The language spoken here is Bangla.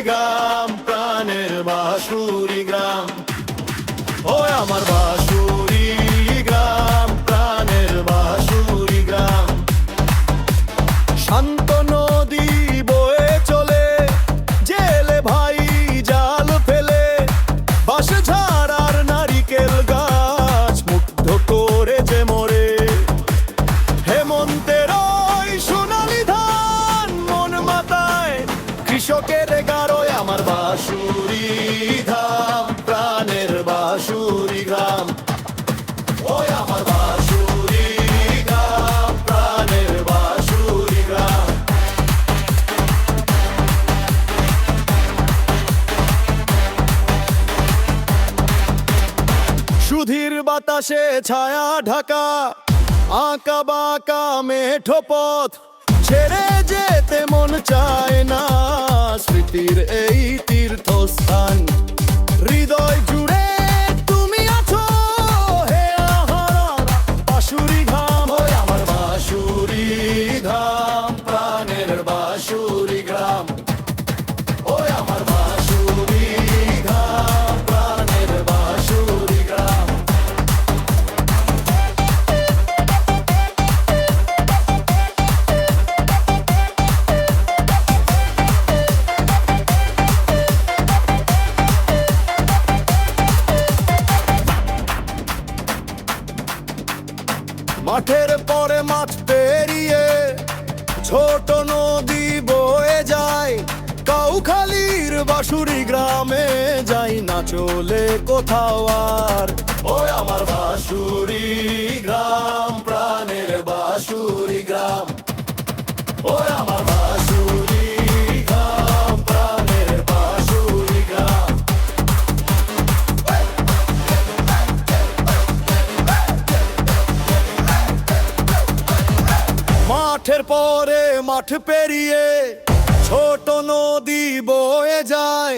গ্রাম, প্রাণের বাঁশুরি গ্রাম। ওই আমার বাঁশুরি গ্রাম, প্রাণের বাঁশুরি গ্রাম। শান্ত নদী বয়ে চলে, জেলে ভাই জাল ফেলে, বাঁশ ঝাড় আর নারিকেল গাছ মুগ্ধ করে যে মোরে। হেমন্তের ওই সোনালি ধান মন মাতায়, কৃষকের গারোয় আমার বাঁশুরি ধাম, প্রাণের বাঁশুরি গ্রাম। ওই আমার বাঁশুরি গ্রাম, প্রাণের বাঁশুরি গ্রাম। সুধীর বাতাসে ছায়া ঢাকা, আঁকা বাঁকা মেঠো পথ, ছেড়ে যেতে মন চায় না স্মৃতির এই তীর্থস্থান। হৃদয় জুড়ে তুমি আছো হে আমার বাঁশুরি ধাম। ওই আমার বাঁশুরি ধাম, প্রাণের বাঁশুরি গ্রাম। ওই আমার বাঁশুরি ধাম, প্রাণের বাঁশুরি গ্রাম। মাঠের পরে মাঠ পেরিয়ে ছোট নদী বয়ে যায়, কাউখালীর বাঁশুরি গ্রামে যাই না চলে কোথাও আর। ওই আমার বাঁশুরি গ্রাম, প্রাণের বাঁশুরি গ্রাম। ওই আমার বাঁশুরি গ্রাম, প্রাণের বাঁশুরি গ্রাম। মাঠের পরে মাঠ পেরিয়ে ছোট নদী বয়ে যায়,